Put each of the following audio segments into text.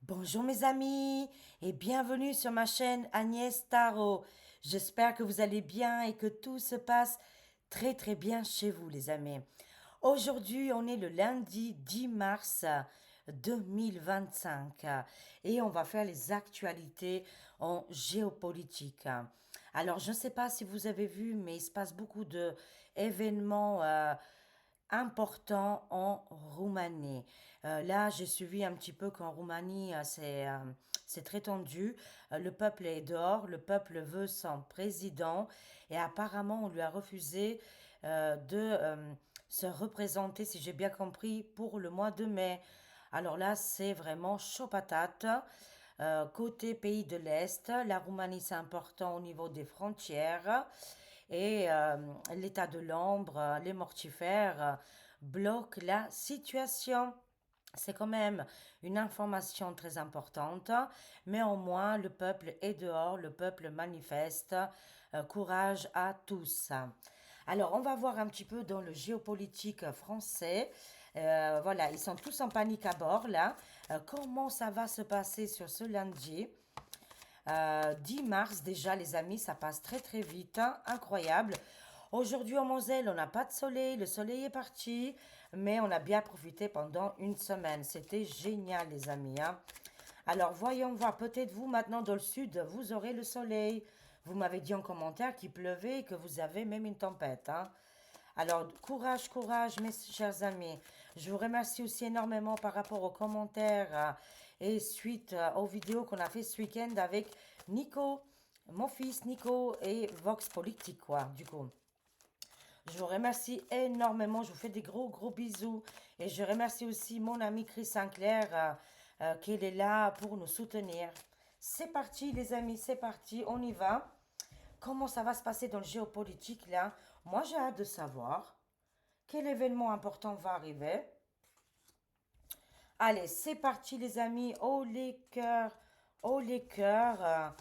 Bonjour mes amis et bienvenue sur ma chaîne Agnès Tarot. J'espère que vous allez bien et que tout se passe très très bien chez vous les amis. Aujourd'hui on est le lundi 10 mars 2025 et on va faire les actualités en géopolitique. Alors je ne sais pas si vous avez vu mais il se passe beaucoup de événements important en Roumanie. Là, j'ai suivi un petit peu qu'en Roumanie, c'est très tendu. Le peuple est dehors, le peuple veut son président et apparemment, on lui a refusé de se représenter, si j'ai bien compris, pour le mois de mai. Alors là, c'est vraiment chaud patate. Côté pays de l'Est, la Roumanie, c'est important au niveau des frontières. Et l'état de l'ombre, les mortifères bloquent la situation. C'est quand même une information très importante, mais au moins le peuple est dehors, le peuple manifeste. Courage à tous. Alors, on va voir un petit peu dans le géopolitique français. Voilà, ils sont tous en panique à bord là. Comment ça va se passer sur ce lundi? 10 mars déjà, les amis, ça passe très très vite, hein, incroyable. Aujourd'hui en Moselle, on n'a pas de soleil, le soleil est parti, mais on a bien profité pendant une semaine. C'était génial, les amis, hein. Alors voyons voir, peut-être vous maintenant dans le sud, vous aurez le soleil. Vous m'avez dit en commentaire qu'il pleuvait et que vous avez même une tempête, hein. Alors, courage, courage, mes chers amis. Je vous remercie aussi énormément par rapport aux commentaires et suite aux vidéos qu'on a fait ce week-end avec Nico, mon fils Nico et Vox Politique, quoi, du coup. Je vous remercie énormément. Je vous fais des gros, gros bisous. Et je remercie aussi mon ami Chris Sinclair qui est là pour nous soutenir. C'est parti, les amis, c'est parti. On y va. Comment ça va se passer dans le géopolitique là? Moi, j'ai hâte de savoir quel événement important va arriver. Allez, c'est parti les amis. Oh les cœurs, oh les cœurs.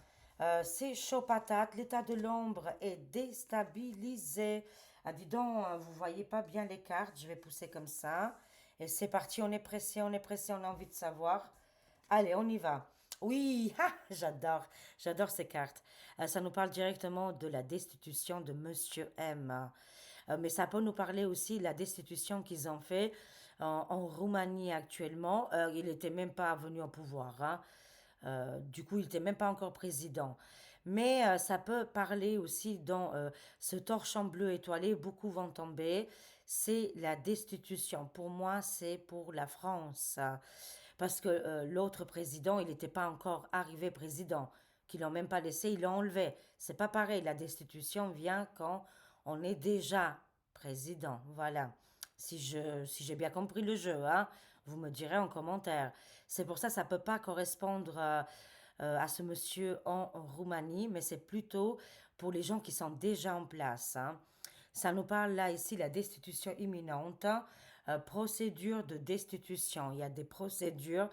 C'est chaud patate. L'état de l'ombre est déstabilisé. Ah, dis donc, vous voyez pas bien les cartes. Je vais pousser comme ça. Et c'est parti, on est pressé, on est pressé, on a envie de savoir. Allez, on y va. Oui, ah, j'adore ces cartes. Ça nous parle directement de la destitution de Monsieur M. Mais ça peut nous parler aussi de la destitution qu'ils ont fait en Roumanie actuellement. Il n'était même pas venu au pouvoir, hein. Du coup, il n'était même pas encore président. Mais ça peut parler aussi dans ce torchon bleu étoilé, beaucoup vont tomber. C'est la destitution. Pour moi, c'est pour la France. Parce que l'autre président, il n'était pas encore arrivé président. Qu'ils l'ont même pas laissé, ils l'ont enlevé. C'est pas pareil. La destitution vient quand on est déjà président. Voilà. Si j'ai bien compris le jeu, hein, vous me direz en commentaire. C'est pour ça que ça ne peut pas correspondre à ce monsieur en Roumanie, mais c'est plutôt pour les gens qui sont déjà en place, hein. Ça nous parle là ici la destitution imminente, procédure de destitution. Il y a des procédures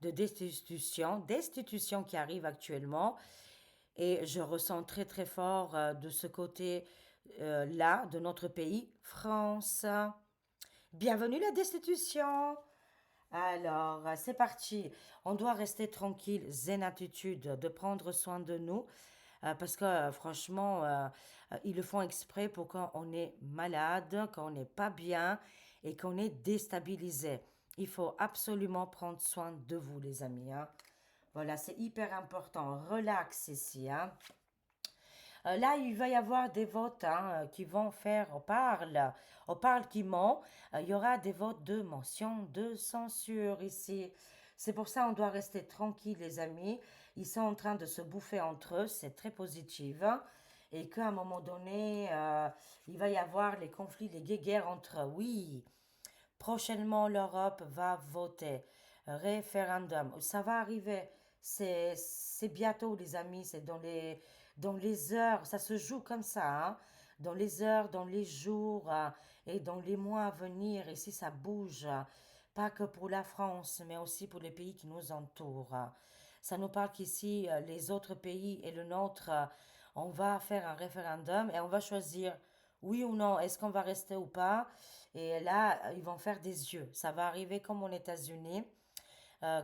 de destitution qui arrivent actuellement et je ressens très très fort de ce côté là de notre pays, France. Bienvenue la destitution. Alors, c'est parti. On doit rester tranquille, zen attitude, de prendre soin de nous. Parce que franchement, ils le font exprès pour quand on est malade, quand on n'est pas bien et qu'on est déstabilisé. Il faut absolument prendre soin de vous, les amis, hein. Voilà, c'est hyper important. Relax ici, hein. Là, il va y avoir des votes hein, qui vont faire, on parle qui ment. Il y aura des votes de mention, de censure ici. C'est pour ça on doit rester tranquille, les amis. Ils sont en train de se bouffer entre eux, c'est très positif, hein. Et qu'à un moment donné, il va y avoir les conflits, les guéguerres entre eux. Oui, prochainement, l'Europe va voter. Référendum. Ça va arriver. C'est bientôt, les amis. C'est dans les heures. Ça se joue comme ça, hein. Dans les heures, dans les jours et dans les mois à venir. Ici, ça bouge. Pas que pour la France, mais aussi pour les pays qui nous entourent. Ça nous parle qu'ici, les autres pays et le nôtre, on va faire un référendum et on va choisir oui ou non, est-ce qu'on va rester ou pas. Et là, ils vont faire des yeux. Ça va arriver comme aux États-Unis.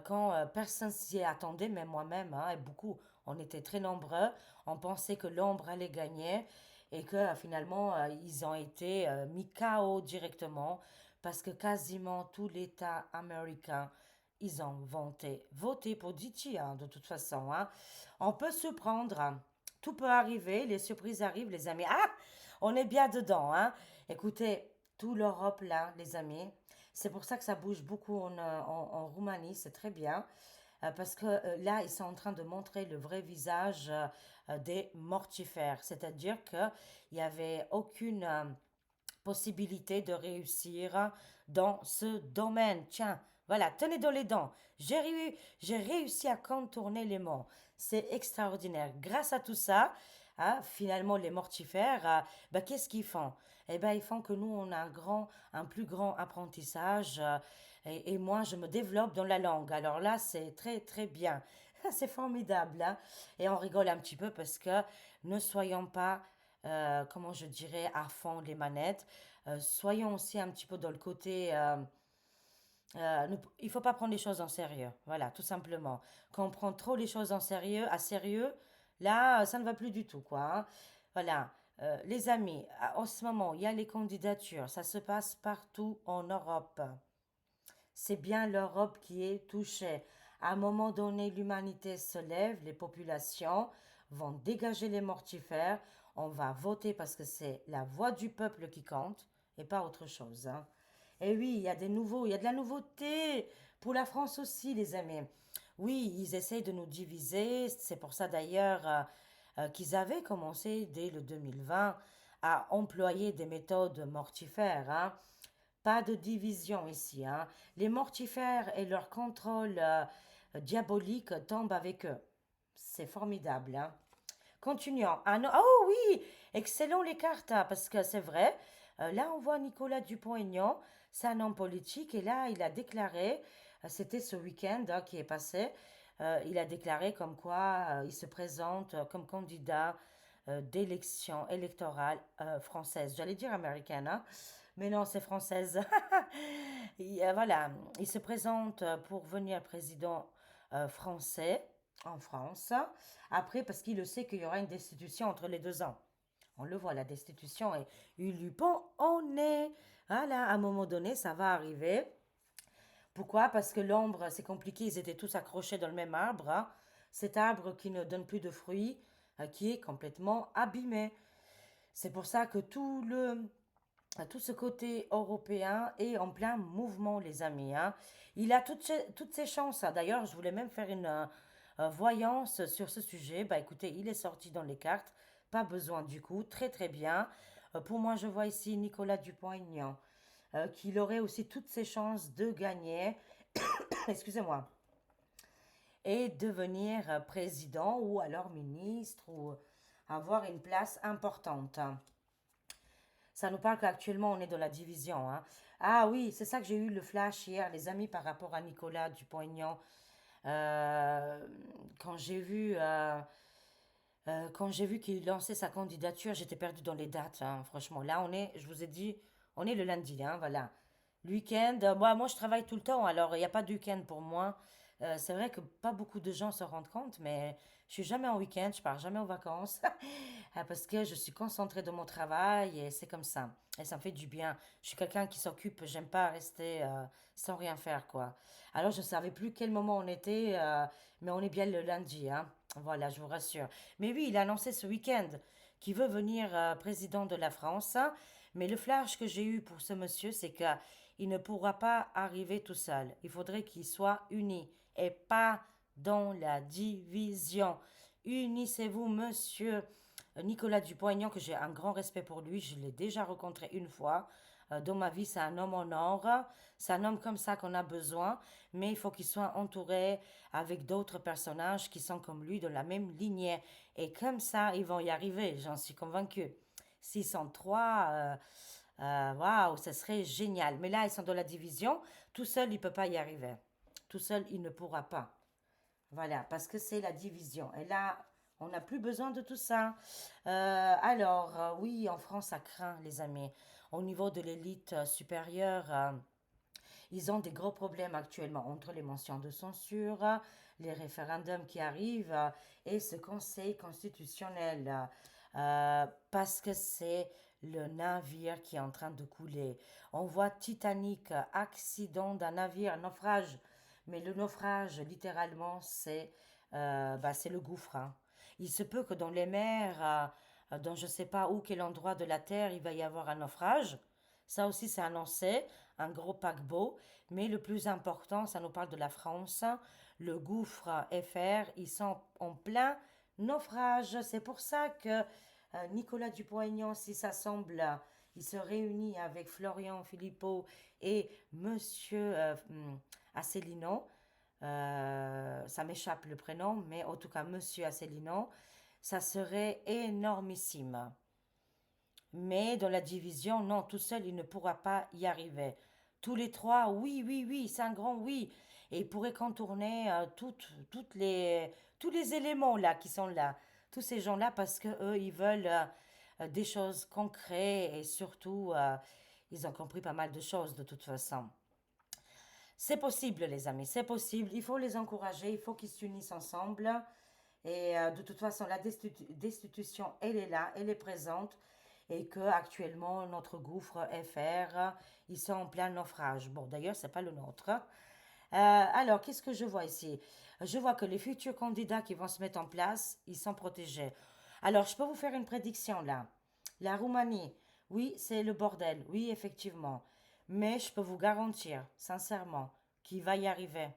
quand personne s'y attendait, même moi-même, hein, et beaucoup, on était très nombreux, on pensait que l'ombre allait gagner et que finalement, ils ont été mis KO directement parce que quasiment tout l'État américain, ils ont voté pour Dichi, hein, de toute façon. Hein. On peut se prendre, hein. Tout peut arriver, les surprises arrivent, les amis. Ah, on est bien dedans. Hein. Écoutez, tout l'Europe là, les amis. C'est pour ça que ça bouge beaucoup en Roumanie, c'est très bien. Parce que là, ils sont en train de montrer le vrai visage des mortifères. C'est-à-dire qu'il n'y avait aucune possibilité de réussir dans ce domaine. Tiens, voilà, tenez dans les dents. J'ai réussi à contourner les mots. C'est extraordinaire. Grâce à tout ça, hein, finalement, les mortifères, bah, qu'est-ce qu'ils font? Eh ben, ils font que nous, on a un plus grand apprentissage. Et moi, je me développe dans la langue. Alors là, c'est très, très bien. C'est formidable. Hein. Et on rigole un petit peu parce que ne soyons pas comment je dirais, à fond les manettes. Soyons aussi un petit peu dans le côté. Il faut pas prendre les choses en sérieux. Voilà, tout simplement. Quand on prend trop les choses à sérieux, là, ça ne va plus du tout, quoi. Hein. Voilà. Les amis, en ce moment, il y a les candidatures. Ça se passe partout en Europe. C'est bien l'Europe qui est touchée. À un moment donné, l'humanité se lève, les populations vont dégager les mortifères, on va voter parce que c'est la voix du peuple qui compte et pas autre chose. Hein. Et oui, il y a de la nouveauté pour la France aussi, les amis. Oui, ils essayent de nous diviser. C'est pour ça d'ailleurs qu'ils avaient commencé dès le 2020 à employer des méthodes mortifères. Hein. Pas de division ici. Hein. Les mortifères et leur contrôle diabolique tombent avec eux. C'est formidable. Hein. Continuons. Ah non, oh oui, excellent les cartes, hein, parce que c'est vrai. Là, on voit Nicolas Dupont-Aignan, c'est un homme politique, et là, il a déclaré, c'était ce week-end hein, qui est passé, il a déclaré comme quoi il se présente comme candidat d'élection électorale française. J'allais dire américaine, hein, mais non, c'est française. Voilà, il se présente pour venir président français en France. Après, parce qu'il le sait qu'il y aura une destitution entre les 2 ans. On le voit, la destitution est il lui pend au nez. Voilà, à un moment donné, ça va arriver. Pourquoi? Parce que l'ombre, c'est compliqué, ils étaient tous accrochés dans le même arbre. Hein. Cet arbre qui ne donne plus de fruits, qui est complètement abîmé. C'est pour ça que tout ce côté européen est en plein mouvement, les amis. Hein. Il a toutes ses chances. Hein. D'ailleurs, je voulais même faire une voyance sur ce sujet. Bah écoutez, il est sorti dans les cartes. Pas besoin du coup. Très très bien. Pour moi, je vois ici Nicolas Dupont-Aignan, qu'il aurait aussi toutes ses chances de gagner. Excusez-moi. Et devenir président ou alors ministre ou avoir une place importante. Hein. Ça nous parle qu'actuellement on est dans la division. Hein. Ah oui, c'est ça que j'ai eu le flash hier, les amis, par rapport à Nicolas Dupont-Aignan. Euh, quand j'ai vu, quand j'ai vu qu'il lançait sa candidature, j'étais perdue dans les dates. Hein, franchement, là on est, je vous ai dit, on est le lundi. Hein, voilà. Le week-end, moi je travaille tout le temps, alors il n'y a pas de week-end pour moi. C'est vrai que pas beaucoup de gens se rendent compte, mais je suis jamais en week-end, je pars jamais en vacances. Parce que je suis concentrée dans mon travail et c'est comme ça. Et ça me fait du bien. Je suis quelqu'un qui s'occupe, j'aime pas rester sans rien faire, quoi. Alors je ne savais plus quel moment on était, mais on est bien le lundi, hein. Voilà, je vous rassure. Mais oui, il a annoncé ce week-end qu'il veut venir président de la France. Hein. Mais le flash que j'ai eu pour ce monsieur, c'est qu'il ne pourra pas arriver tout seul. Il faudrait qu'il soit uni et pas dans la division. Unissez-vous, monsieur. Nicolas Dupont-Aignan, que j'ai un grand respect pour lui, je l'ai déjà rencontré une fois. Dans ma vie, c'est un homme en or. C'est un homme comme ça qu'on a besoin, mais il faut qu'il soit entouré avec d'autres personnages qui sont comme lui, de la même lignée. Et comme ça, ils vont y arriver, j'en suis convaincue. S'ils sont trois, waouh, ce serait génial. Mais là, ils sont dans la division. Tout seul, il ne peut pas y arriver. Tout seul, il ne pourra pas. Voilà, parce que c'est la division. Et là, on n'a plus besoin de tout ça. Oui, en France, ça craint, les amis. Au niveau de l'élite supérieure, Ils ont des gros problèmes actuellement entre les mentions de censure, les référendums qui arrivent et ce Conseil constitutionnel parce que c'est le navire qui est en train de couler. On voit Titanic, accident d'un navire, naufrage. Mais le naufrage, littéralement, c'est le gouffre, hein. Il se peut que dans les mers, dans je ne sais pas où, quel endroit de la Terre, il va y avoir un naufrage. Ça aussi, c'est annoncé, un gros paquebot. Mais le plus important, ça nous parle de la France. Le gouffre FR, ils sont en plein naufrage. C'est pour ça que Nicolas Dupont-Aignan, si ça semble, il se réunit avec Florian Philippot et Monsieur Asselineau. Ça m'échappe le prénom, mais en tout cas, Monsieur Asselineau, ça serait énormissime. Mais dans la division, non, tout seul, il ne pourra pas y arriver. Tous les trois, oui, oui, oui, c'est un grand oui. Et il pourrait contourner tous les éléments là qui sont là, tous ces gens-là, parce que eux, ils veulent des choses concrètes et surtout, ils ont compris pas mal de choses de toute façon. C'est possible, les amis, c'est possible. Il faut les encourager, il faut qu'ils s'unissent ensemble. Et de toute façon, la destitution, elle est là, elle est présente. Et que actuellement, notre gouffre FR, ils sont en plein naufrage. Bon, d'ailleurs, c'est pas le nôtre. Alors, qu'est-ce que je vois ici? Je vois que les futurs candidats qui vont se mettre en place, ils sont protégés. Alors, je peux vous faire une prédiction là. La Roumanie, oui, c'est le bordel, oui, effectivement. Mais je peux vous garantir, sincèrement, qu'il va y arriver.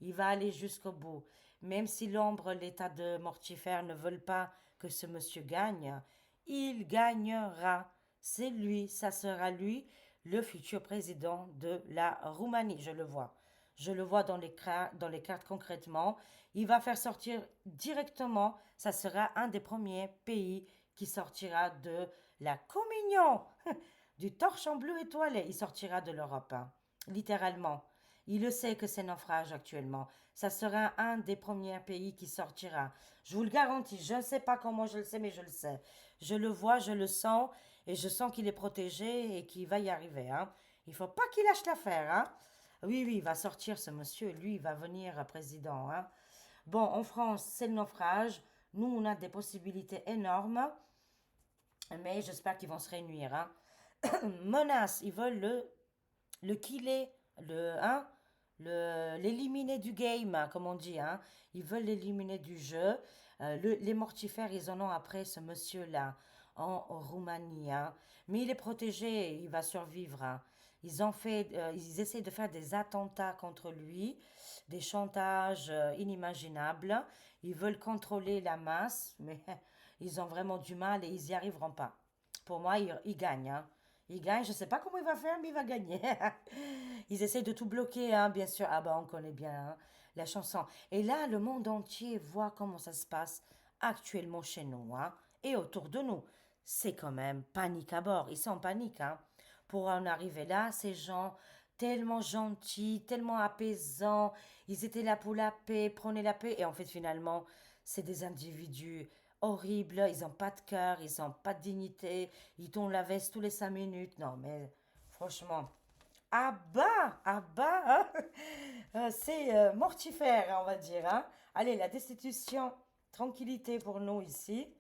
Il va aller jusqu'au bout. Même si l'ombre, l'état de mortifère ne veulent pas que ce monsieur gagne, il gagnera. C'est lui, ça sera lui, le futur président de la Roumanie, je le vois. Je le vois dans les cartes concrètement. Il va faire sortir directement, ça sera un des premiers pays qui sortira de la communion, du torchon bleu étoilé. Il sortira de l'Europe, hein, littéralement. Il le sait que c'est naufrage actuellement. Ça sera un des premiers pays qui sortira. Je vous le garantis. Je ne sais pas comment je le sais, mais je le sais. Je le vois, je le sens, et je sens qu'il est protégé et qu'il va y arriver, hein. Il faut pas qu'il lâche l'affaire, hein. Oui, oui, il va sortir ce monsieur. Lui, il va venir président, hein. Bon, en France, c'est le naufrage. Nous, on a des possibilités énormes, mais j'espère qu'ils vont se réunir, hein. Menace, ils veulent le killer, hein, l'éliminer du game, hein, comme on dit, hein. Ils veulent l'éliminer du jeu. Les mortifères, ils en ont après ce monsieur-là en Roumanie, hein. Mais il est protégé, il va survivre, hein. Ils essaient de faire des attentats contre lui, des chantages inimaginables. Ils veulent contrôler la masse, mais ils ont vraiment du mal et ils n'y arriveront pas. Pour moi, il gagne, hein. Il gagne, je ne sais pas comment il va faire, mais il va gagner. Ils essayent de tout bloquer, hein, bien sûr. Ah bah on connaît bien, hein, la chanson. Et là, le monde entier voit comment ça se passe actuellement chez nous, hein, et autour de nous. C'est quand même panique à bord. Ils sont en panique, hein. Pour en arriver là, ces gens tellement gentils, tellement apaisants, ils étaient là pour la paix, prenaient la paix, et en fait finalement, c'est des individus horribles, ils n'ont pas de cœur, ils n'ont pas de dignité, ils tournent la veste tous les 5 minutes. Non, mais franchement, à bas, hein. C'est mortifère, hein, on va dire, hein. Allez, la destitution, tranquillité pour nous ici.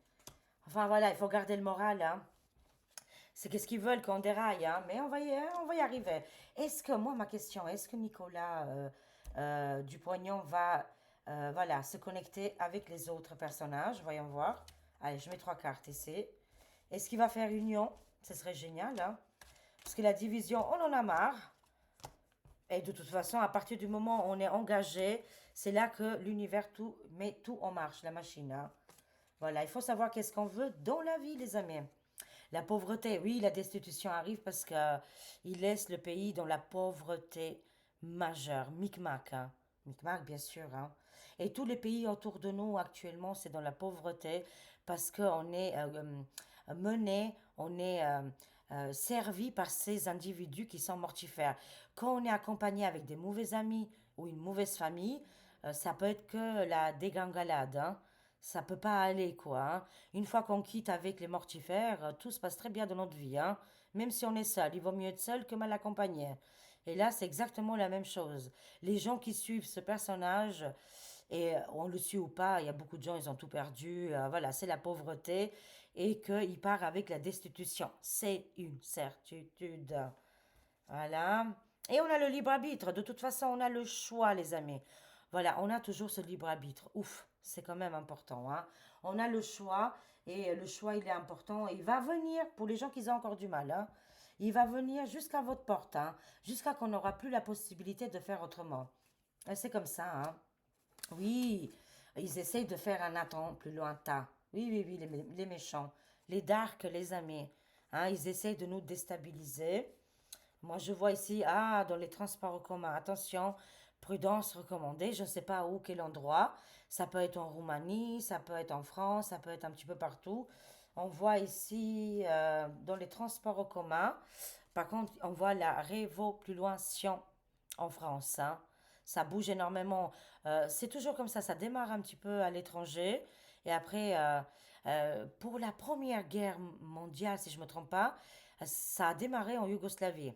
Enfin voilà, il faut garder le moral, hein. C'est qu'est-ce qu'ils veulent qu'on déraille, hein. Mais on va y arriver. Est-ce que, moi, ma question, est-ce que Nicolas Dupont-Aignan va voilà, se connecter avec les autres personnages? Voyons voir. Allez, je mets 3 cartes ici. Est-ce qu'il va faire union? Ce serait génial, hein. Parce que la division, on en a marre. Et de toute façon, à partir du moment où on est engagé, c'est là que l'univers tout met tout en marche, la machine, hein. Voilà, il faut savoir qu'est-ce qu'on veut dans la vie, les amis. La pauvreté, oui, la destitution arrive parce que il laisse le pays dans la pauvreté majeure. Micmac, hein. Micmac, bien sûr, hein. Et tous les pays autour de nous actuellement, c'est dans la pauvreté parce qu'on est mené, on est servi par ces individus qui sont mortifères. Quand on est accompagné avec des mauvais amis ou une mauvaise famille, ça peut être que la dégringolade, hein. Ça peut pas aller, quoi, hein. Une fois qu'on quitte avec les mortifères, tout se passe très bien dans notre vie, hein. Même si on est seul, il vaut mieux être seul que mal accompagné. Et là, c'est exactement la même chose. Les gens qui suivent ce personnage, et on le suit ou pas, il y a beaucoup de gens, ils ont tout perdu. Voilà, c'est la pauvreté et qu'il part avec la destitution. C'est une certitude. Voilà. Et on a le libre arbitre. De toute façon, on a le choix, les amis. Voilà, on a toujours ce libre arbitre. Ouf, c'est quand même important, hein. On a le choix et le choix, il est important. Il va venir, pour les gens qui ont encore du mal, hein, il va venir jusqu'à votre porte, hein, jusqu'à qu'on n'aura plus la possibilité de faire autrement. C'est comme ça, hein. Oui, ils essayent de faire un attend plus lointain. Oui, oui, oui, les méchants, les darks, les amis. Hein, ils essayent de nous déstabiliser. Moi, je vois ici, ah, dans les transports en commun, attention, prudence recommandée, je ne sais pas où, quel endroit. Ça peut être en Roumanie, ça peut être en France, ça peut être un petit peu partout. On voit ici, dans les transports en commun, par contre, on voit la révolution en France, hein. Ça bouge énormément. C'est toujours comme ça démarre un petit peu à l'étranger. Et après, pour la Première Guerre mondiale, si je ne me trompe pas, ça a démarré en Yougoslavie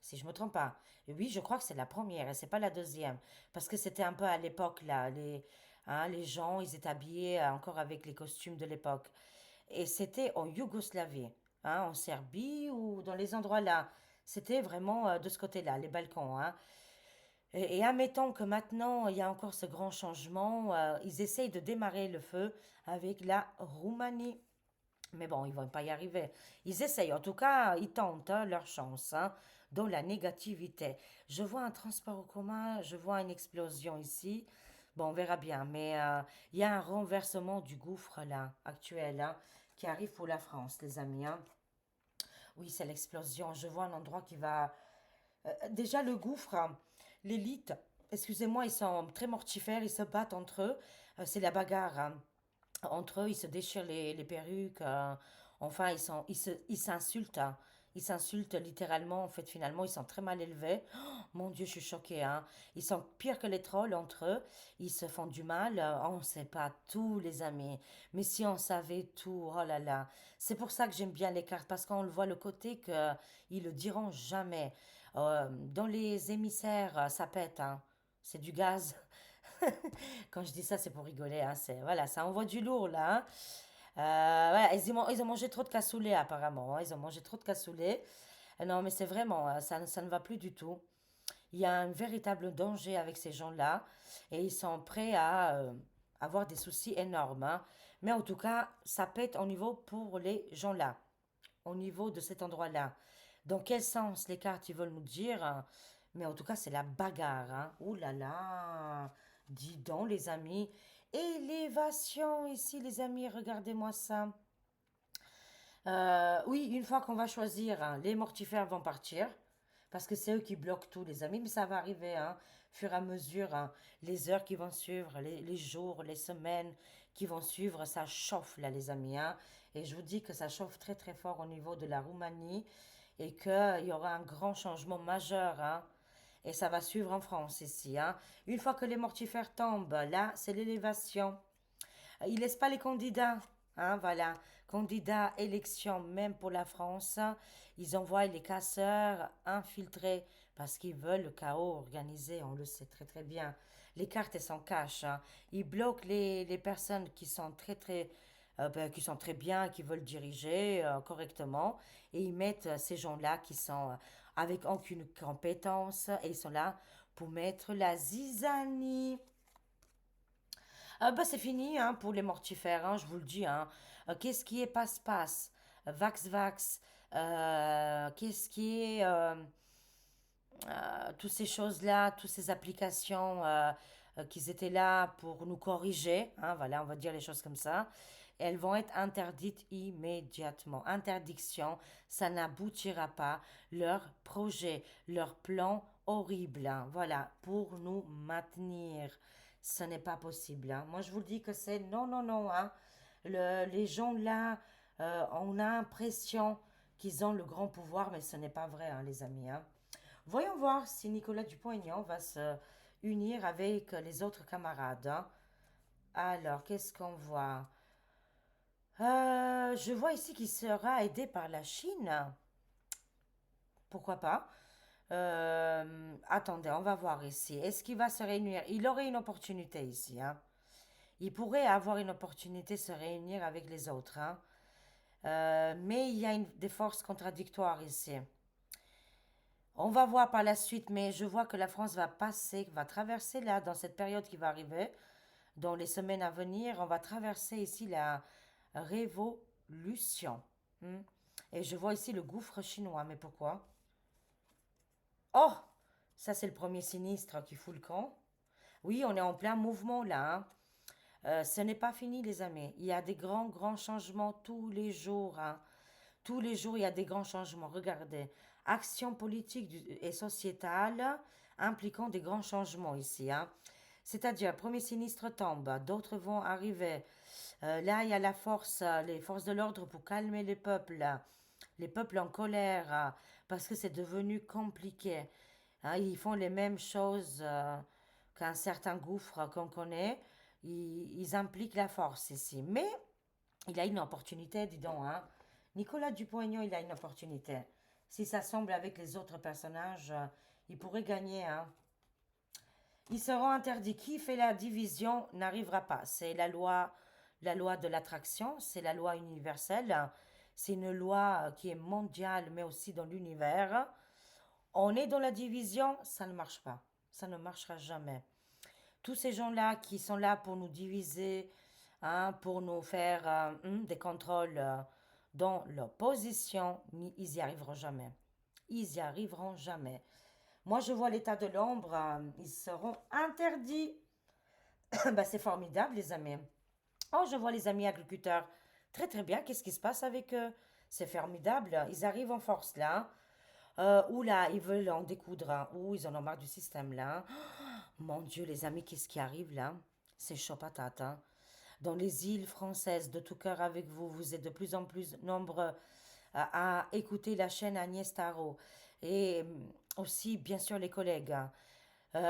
si je me trompe pas. Et oui, je crois que c'est la première et c'est pas la deuxième. Parce que c'était un peu à l'époque, là, les gens, ils étaient habillés encore avec les costumes de l'époque. Et c'était en Yougoslavie, hein, en Serbie ou dans les endroits là. C'était vraiment de ce côté-là, les Balkans, hein. Et admettons que maintenant, il y a encore ce grand changement, ils essayent de démarrer le feu avec la Roumanie. Mais bon, ils vont pas y arriver. Ils essayent, en tout cas, ils tentent hein, leur chance hein, dans la négativité. Je vois un transport en commun, je vois une explosion ici. Bon, on verra bien. Mais il y a un renversement du gouffre là, actuel, hein, qui arrive pour la France, les amis. Hein. Oui, c'est l'explosion. Je vois un endroit qui va... déjà, le gouffre, hein, l'élite, excusez-moi, ils sont très mortifères, ils se battent entre eux. C'est la bagarre. Hein. Entre eux, ils se déchirent les perruques. Enfin, ils s'insultent. Hein. Ils s'insultent littéralement. En fait, finalement, ils sont très mal élevés. Oh, mon Dieu, je suis choquée. Hein. Ils sont pires que les trolls entre eux. Ils se font du mal. On ne sait pas tout, les amis. Mais si on savait tout, oh là là. C'est pour ça que j'aime bien les cartes, parce qu'on le voit le côté qu'ils le diront jamais. Dans les émissaires, ça pète. Hein. C'est du gaz. Quand je dis ça, c'est pour rigoler. Hein, voilà, ça envoie du lourd là. Hein. Voilà, ils ont mangé trop de cassoulet apparemment. Hein, ils ont mangé trop de cassoulet. Non, mais c'est vraiment, ça ne va plus du tout. Il y a un véritable danger avec ces gens-là et ils sont prêts à avoir des soucis énormes. Hein. Mais en tout cas, ça pète au niveau pour les gens-là, au niveau de cet endroit-là. Dans quel sens les cartes ils veulent nous dire hein. Mais en tout cas, c'est la bagarre. Hein. Ouh là là, dis donc les amis. Élévation ici les amis, regardez-moi ça. Oui, une fois qu'on va choisir, hein, les mortifères vont partir. Parce que c'est eux qui bloquent tout, les amis. Mais ça va arriver, hein, fur et à mesure. Hein, les heures qui vont suivre, les jours, les semaines qui vont suivre, ça chauffe, là, les amis. Hein. Et je vous dis que ça chauffe très, très fort au niveau de la Roumanie. Et qu'il y aura un grand changement majeur. Hein. Et ça va suivre en France ici. Hein. Une fois que les mortifères tombent, là, c'est l'élévation. Ils laissent pas les candidats. Hein, voilà. Candidats, élections, même pour la France. Ils envoient les casseurs infiltrés parce qu'ils veulent le chaos organisé. On le sait très très bien. Les cartes, elles s'en cachent. Hein. Ils bloquent les personnes qui sont qui sont très bien, qui veulent diriger correctement. Et ils mettent ces gens-là qui sont avec aucune compétence. Et ils sont là pour mettre la zizanie. Bah, c'est fini hein, pour les mortifères, hein, je vous le dis. Hein. Qu'est-ce qui est passe-passe? Vax-vax? Qu'est-ce qui est... toutes ces choses-là, toutes ces applications qui étaient là pour nous corriger, hein, voilà, on va dire les choses comme ça, elles vont être interdites immédiatement. Interdiction, ça n'aboutira pas. Leur projet, leur plan horrible, hein, voilà, pour nous maintenir. Ce n'est pas possible. Hein. Moi, je vous dis que c'est non, non, non. Hein. Les gens là, on a l'impression qu'ils ont le grand pouvoir, mais ce n'est pas vrai, hein, les amis. Hein. Voyons voir si Nicolas Dupont-Aignan va se unir avec les autres camarades. Hein. Alors, qu'est-ce qu'on voit? Je vois ici qu'il sera aidé par la Chine. Pourquoi pas? Attendez, on va voir ici. Est-ce qu'il va se réunir? Il aurait une opportunité ici, hein. Il pourrait avoir une opportunité de se réunir avec les autres, hein. Mais il y a des forces contradictoires ici. On va voir par la suite, mais je vois que la France va passer, va traverser là, dans cette période qui va arriver, dans les semaines à venir, on va traverser ici la révolution. Hmm. Et je vois ici le gouffre chinois, mais pourquoi? Oh, ça c'est le premier sinistre qui fout le camp. Oui, on est en plein mouvement là, hein. Ce n'est pas fini, les amis. Il y a des grands, grands changements tous les jours, hein. Tous les jours, il y a des grands changements. Regardez, action politique et sociétale impliquant des grands changements ici, hein. C'est-à-dire, premier sinistre tombe, d'autres vont arriver. Là, il y a la force, les forces de l'ordre pour calmer les peuples en colère, parce que c'est devenu compliqué, hein. Ils font les mêmes choses qu'un certain gouffre qu'on connaît. Ils impliquent la force ici. Mais il a une opportunité, dis donc, hein. Nicolas Dupont-Aignan, il a une opportunité. Si ça semble avec les autres personnages, il pourrait gagner, hein. Ils seront interdits. Qui fait la division n'arrivera pas. C'est la loi de l'attraction, c'est la loi universelle. C'est une loi qui est mondiale, mais aussi dans l'univers. On est dans la division, ça ne marche pas. Ça ne marchera jamais. Tous ces gens-là qui sont là pour nous diviser, hein, pour nous faire des contrôles dans leur position, ils n'y arriveront jamais. Ils n'y arriveront jamais. Moi, je vois l'état de l'ombre, ils seront interdits. Bah, c'est formidable, les amis. Oh, je vois les amis agriculteurs. Très, très bien. Qu'est-ce qui se passe avec eux? C'est formidable. Ils arrivent en force là. Ou là, ils veulent en découdre, hein. Ou ils en ont marre du système là. Mon Dieu, les amis, qu'est-ce qui arrive là? C'est chaud patate, hein. Dans les îles françaises, de tout cœur avec vous, vous êtes de plus en plus nombreux à écouter la chaîne Agnès Tarot. Et aussi, bien sûr, les collègues, hein.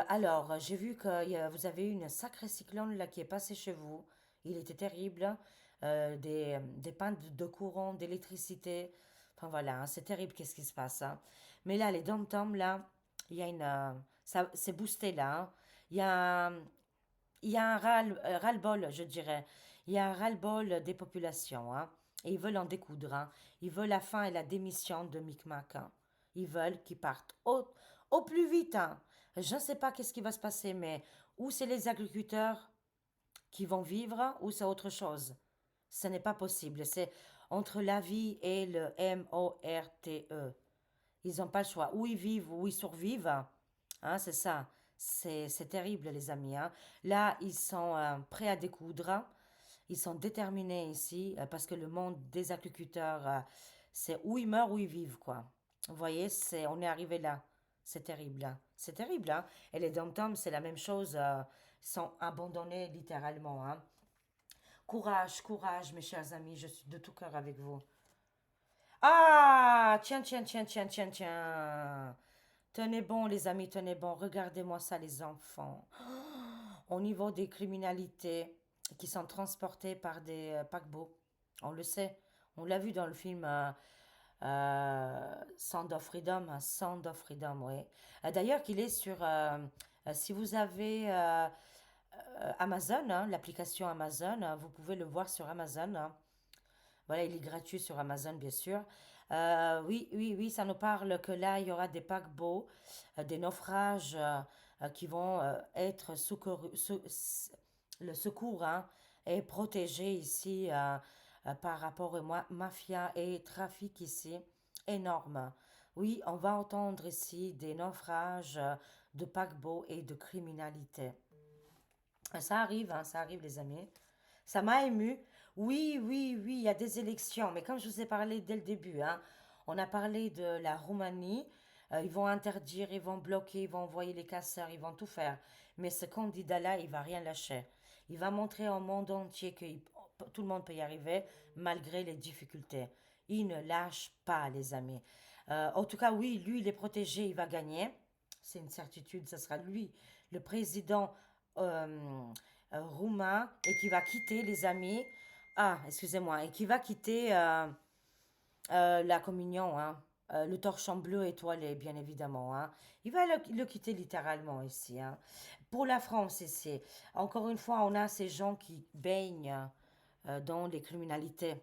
Alors, j'ai vu que vous avez eu une sacrée cyclone là qui est passée chez vous. Il était terrible. Des pannes de courant, d'électricité. Enfin voilà, hein, c'est terrible qu'est-ce qui se passe, hein. Mais là, les dom-toms, là, il y a une... ça, c'est boosté là, hein. Il y a, il y a un ras-le-bol, je dirais. Il y a un ras-le-bol des populations, hein. Et ils veulent en découdre, hein. Ils veulent la fin et la démission de Micmac, hein. Ils veulent qu'ils partent au plus vite, hein. Je ne sais pas qu'est-ce qui va se passer, mais ou c'est les agriculteurs qui vont vivre, ou c'est autre chose. Ce n'est pas possible. C'est entre la vie et le MORTE. Ils n'ont pas le choix. Ou ils vivent, ou ils survivent. Hein, c'est ça. C'est terrible, les amis, hein. Là, ils sont prêts à découdre. Ils sont déterminés ici parce que le monde des agriculteurs, c'est où ils meurent ou ils vivent, quoi. Vous voyez, on est arrivé là. C'est terrible, hein. C'est terrible, hein. Et les dom-toms, c'est la même chose. Sont abandonnés littéralement, hein. Courage, courage, mes chers amis. Je suis de tout cœur avec vous. Ah, tiens, tiens, tiens, tiens, tiens, tiens. Tenez bon, les amis, tenez bon. Regardez-moi ça, les enfants. Au niveau des criminalités qui sont transportées par des paquebots, on le sait. On l'a vu dans le film Sound of Freedom. Sound of Freedom, oui. D'ailleurs, qu'il est sur... si vous avez Amazon, hein, l'application Amazon, vous pouvez le voir sur Amazon, hein. Voilà, il est gratuit sur Amazon, bien sûr. Oui, oui, oui, ça nous parle que là, il y aura des paquebots, des naufrages qui vont être secourus, le secours, hein, est protégé ici par rapport aux mafia et trafic ici, énorme. Oui, on va entendre ici des naufrages de paquebots et de criminalité. Ça arrive, hein, ça arrive, les amis. Ça m'a ému. Oui, oui, oui, il y a des élections, mais comme je vous ai parlé dès le début, hein, on a parlé de la Roumanie. Ils vont interdire, ils vont bloquer, ils vont envoyer les casseurs, ils vont tout faire. Mais ce candidat-là, il va rien lâcher. Il va montrer au monde entier que tout le monde peut y arriver, malgré les difficultés. Il ne lâche pas, les amis. En tout cas, oui, lui, il est protégé, il va gagner. C'est une certitude, ce sera lui, le président euh, roumain, et qui va quitter, les amis. Ah, excusez-moi, et qui va quitter la communion, hein. Le torchon bleu étoilé, bien évidemment, hein. Il va le quitter littéralement ici, hein. Pour la France ici, encore une fois, on a ces gens qui baignent dans les criminalités.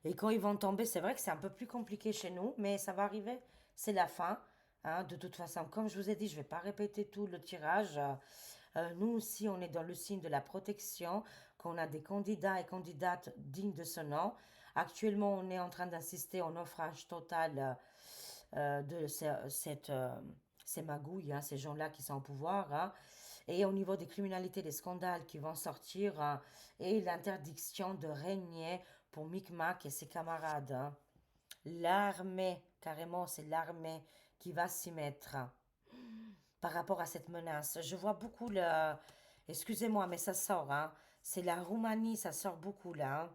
Et quand ils vont tomber, c'est vrai que c'est un peu plus compliqué chez nous, mais ça va arriver. C'est la fin, hein. De toute façon, comme je vous ai dit, je ne vais pas répéter tout le tirage. Nous aussi, on est dans le signe de la protection, qu'on a des candidats et candidates dignes de ce nom. Actuellement, on est en train d'assister au naufrage total de ces magouilles, hein, ces gens-là qui sont au pouvoir, hein. Et au niveau des criminalités, des scandales qui vont sortir, hein, et l'interdiction de régner pour Micmac et ses camarades, hein. L'armée, carrément, c'est l'armée qui va s'y mettre par rapport à cette menace. Je vois beaucoup le... Excusez-moi, mais ça sort, hein. C'est la Roumanie, ça sort beaucoup là, hein.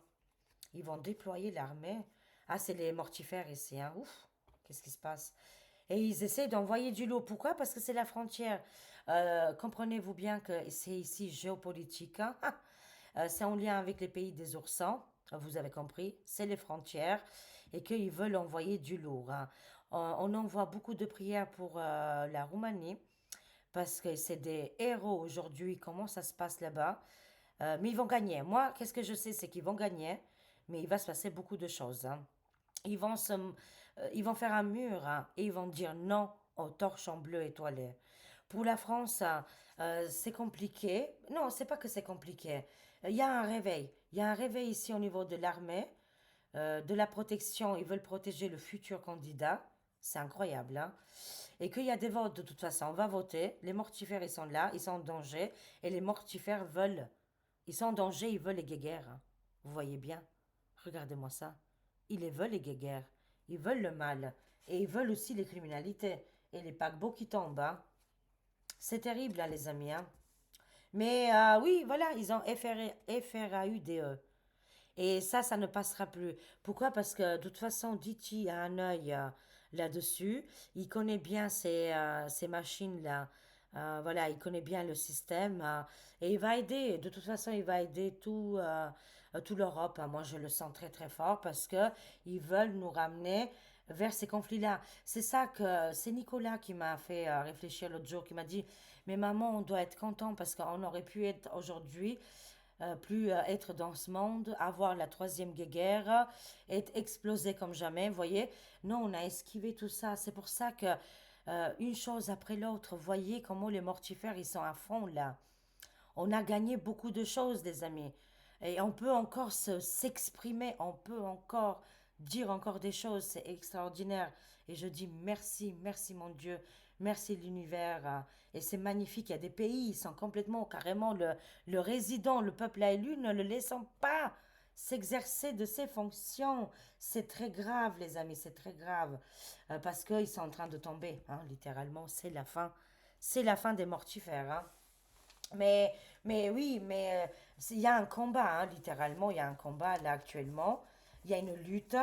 Ils vont déployer l'armée. Ah, c'est les mortifères ici, hein. Ouf, qu'est-ce qui se passe? Et ils essaient d'envoyer du lot. Pourquoi? Parce que c'est la frontière. Comprenez-vous bien que c'est ici géopolitique, hein. C'est en lien avec les pays des oursins. Vous avez compris, c'est les frontières et qu'ils veulent envoyer du lourd, hein. On envoie beaucoup de prières pour la Roumanie parce que c'est des héros aujourd'hui. Comment ça se passe là-bas? Mais ils vont gagner. Moi, qu'est-ce que je sais, c'est qu'ils vont gagner, mais il va se passer beaucoup de choses, hein. Ils vont faire un mur, hein, et ils vont dire non aux torches en bleu étoilé. Pour la France, c'est compliqué. Non, c'est pas que c'est compliqué. Il y a un réveil. Il y a un réveil ici au niveau de l'armée, de la protection. Ils veulent protéger le futur candidat. C'est incroyable, hein. Et qu'il y a des votes de toute façon. On va voter. Les mortifères, ils sont là. Ils sont en danger. Et les mortifères veulent. Ils sont en danger. Ils veulent les guéguerres, hein. Vous voyez bien. Regardez-moi ça. Ils les veulent, les guéguerres. Ils veulent le mal. Et ils veulent aussi les criminalités. Et les paquebots qui tombent, hein. C'est terrible, hein, les amis, hein. Mais oui, voilà, ils ont FRAUDE. Et ça ne passera plus. Pourquoi? Parce que de toute façon, Diti a un œil là-dessus. Il connaît bien ces machines-là. Voilà, il connaît bien le système. Et il va aider. De toute façon, il va aider tout l'Europe, hein. Moi, je le sens très, très fort parce que ils veulent nous ramener vers ces conflits-là. C'est ça que c'est Nicolas qui m'a fait réfléchir l'autre jour, qui m'a dit, mais maman, on doit être content parce qu'on aurait pu être aujourd'hui plus être dans ce monde, avoir la troisième guerre, être explosé comme jamais, vous voyez. Non, on a esquivé tout ça. C'est pour ça que une chose après l'autre, voyez comment les mortifères, ils sont à fond là. On a gagné beaucoup de choses, les amis. Et on peut encore s'exprimer, on peut encore dire encore des choses, c'est extraordinaire. Et je dis merci, merci mon Dieu, merci l'univers. Et c'est magnifique, il y a des pays, ils sont complètement, carrément, le résident, le peuple a élu, ne le laissant pas s'exercer de ses fonctions. C'est très grave, les amis, c'est très grave. Parce qu'ils sont en train de tomber, hein, littéralement, c'est la fin. C'est la fin des mortifères, hein. Mais, mais oui, mais il y a un combat, hein, littéralement, il y a un combat là actuellement. Il y a une lutte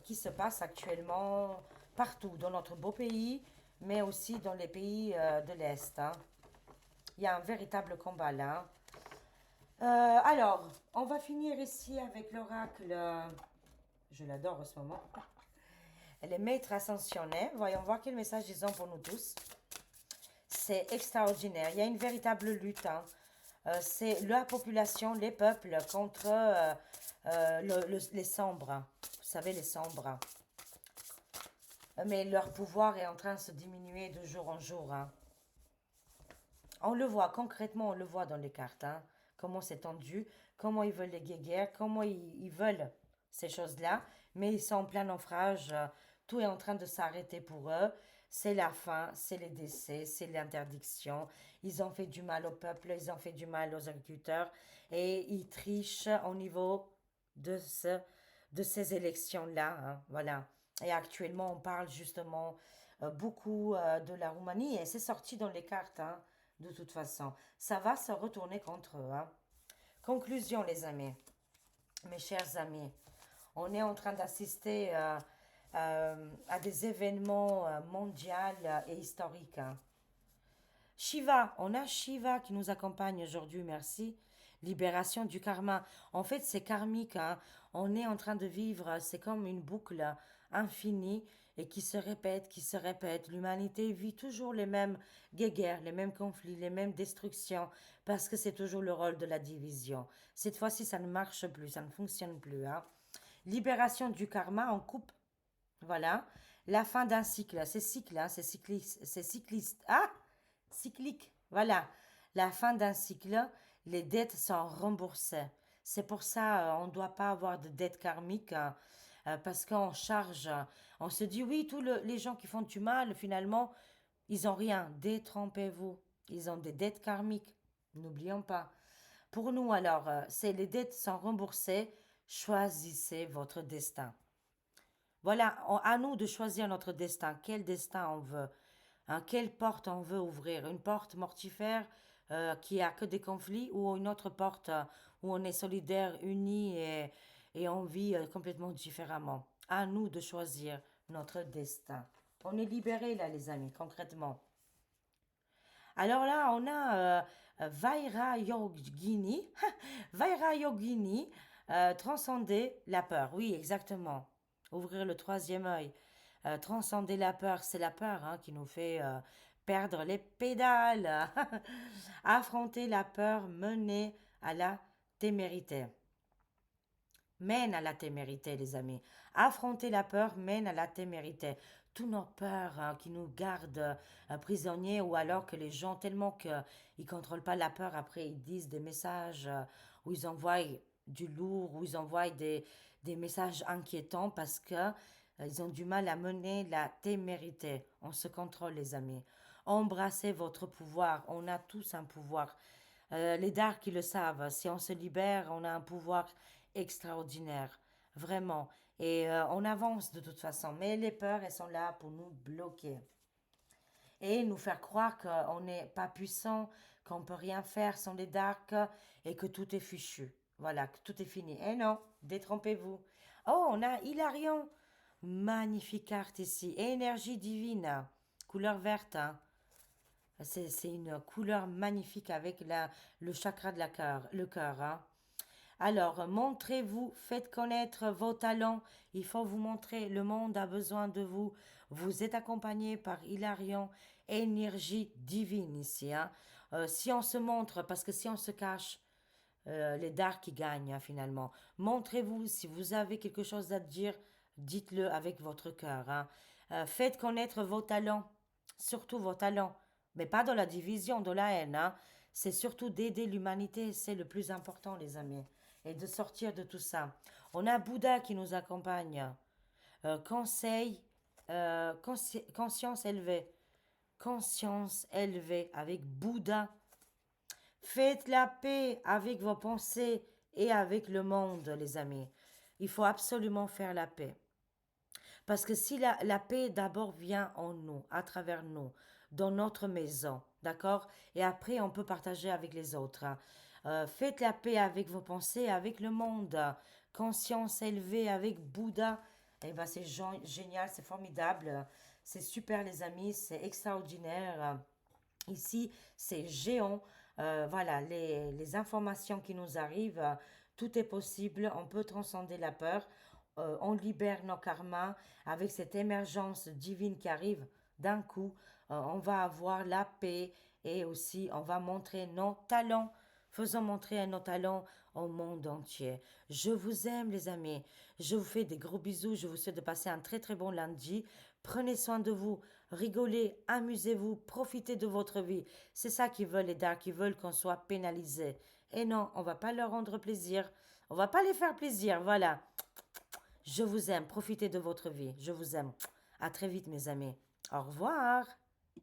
qui se passe actuellement partout dans notre beau pays, mais aussi dans les pays de l'Est, hein. Il y a un véritable combat là, hein. Alors, on va finir ici avec l'oracle. Je l'adore en ce moment. Les maîtres ascensionnés. Voyons voir quel message ils ont pour nous tous. C'est extraordinaire. Il y a une véritable lutte, hein. C'est la population, les peuples contre les sombres. Vous savez, les sombres. Mais leur pouvoir est en train de se diminuer de jour en jour, hein. On le voit concrètement, on le voit dans les cartes, hein. Comment c'est tendu, comment ils veulent les guéguerres, comment ils veulent ces choses-là. Mais ils sont en plein naufrage. Tout est en train de s'arrêter pour eux. C'est la fin, c'est les décès, c'est l'interdiction. Ils ont fait du mal au peuple, ils ont fait du mal aux agriculteurs et ils trichent au niveau de, de ces élections-là, hein. Voilà. Et actuellement, on parle justement beaucoup de la Roumanie et c'est sorti dans les cartes, hein, de toute façon. Ça va se retourner contre eux, hein. Conclusion, les amis, mes chers amis, on est en train d'assister à des événements mondiaux et historiques, hein. Shiva, on a Shiva qui nous accompagne aujourd'hui, merci. Libération du karma. En fait, c'est karmique, hein. On est en train de vivre, c'est comme une boucle infini et qui se répète, qui se répète. L'humanité vit toujours les mêmes guerres, les mêmes conflits, les mêmes destructions, parce que c'est toujours le rôle de la division. Cette fois-ci, ça ne marche plus, ça ne fonctionne plus, hein. Libération du karma en coupe, voilà. La fin d'un cycle, c'est cycle, hein, c'est cycliste, c'est cycliste. Ah, cyclique, voilà. La fin d'un cycle, les dettes sont remboursées. C'est pour ça on ne doit pas avoir de dettes karmiques parce qu'on charge, on se dit oui, les gens qui font du mal, finalement, ils n'ont rien. Détrompez-vous. Ils ont des dettes karmiques. N'oublions pas. Pour nous, alors, c'est les dettes sont remboursées. Choisissez votre destin. Voilà, à nous de choisir notre destin. Quel destin on veut? Hein, quelle porte on veut ouvrir? Une porte mortifère qui a que des conflits ou une autre porte où on est solidaire, unis et on vit complètement différemment? À nous de choisir notre destin. On est libérés là, les amis, concrètement. Alors là, on a Vaira Yogini. Vaira Yogini, transcender la peur. Oui, exactement. Ouvrir le troisième œil. Transcender la peur, c'est la peur hein, qui nous fait perdre les pédales. Affronter la peur, mener à la témérité. Mène à la témérité, les amis. Affronter la peur mène à la témérité. Tous nos peurs hein, qui nous gardent prisonniers ou alors que les gens, tellement qu'ils ne contrôlent pas la peur, après ils disent des messages où ils envoient du lourd, où ils envoient des messages inquiétants parce que ils ont du mal à mener la témérité. On se contrôle, les amis. Embrassez votre pouvoir. On a tous un pouvoir. Les darks qui le savent, si on se libère, on a un pouvoir extraordinaire, vraiment. Et on avance de toute façon. Mais les peurs, elles sont là pour nous bloquer et nous faire croire qu'on n'est pas puissant, qu'on ne peut rien faire sans les darks et que tout est fichu. Voilà, que tout est fini. Eh non, détrompez-vous. Oh, on a Hilarion. Magnifique carte ici. Énergie divine. Couleur verte. Hein. C'est une couleur magnifique avec le chakra de la cœur, le cœur. Hein. Alors, montrez-vous, faites connaître vos talents. Il faut vous montrer, le monde a besoin de vous. Vous êtes accompagné par Hilarion, énergie divine ici. Hein. Si on se montre, parce que si on se cache, les darks qui gagnent hein, finalement. Montrez-vous, si vous avez quelque chose à dire, dites-le avec votre cœur. Hein. Faites connaître vos talents, surtout vos talents, mais pas dans la division, dans la haine. Hein. C'est surtout d'aider l'humanité, c'est le plus important, les amis, et de sortir de tout ça. On a Bouddha qui nous accompagne. Conseil, conscience élevée. Conscience élevée avec Bouddha. Faites la paix avec vos pensées et avec le monde, les amis. Il faut absolument faire la paix. Parce que si la paix d'abord vient en nous, à travers nous, dans notre maison, d'accord? Et après, on peut partager avec les autres. Hein. Faites la paix avec vos pensées, avec le monde. Conscience élevée avec Bouddha. Eh ben, c'est génial, c'est formidable. C'est super, les amis, c'est extraordinaire. Ici, c'est géant. Voilà, les informations qui nous arrivent, tout est possible. On peut transcender la peur. On libère nos karmas avec cette émergence divine qui arrive d'un coup. On va avoir la paix et aussi on va montrer nos talents. Faisons montrer nos talents au monde entier. Je vous aime, les amis. Je vous fais des gros bisous. Je vous souhaite de passer un très très bon lundi. Prenez soin de vous. Rigolez, amusez-vous, profitez de votre vie. C'est ça qu'ils veulent, les darks. Ils veulent qu'on soit pénalisé. Et non, on va pas leur rendre plaisir. On va pas les faire plaisir. Voilà. Je vous aime. Profitez de votre vie. Je vous aime. À très vite, mes amis. Au revoir.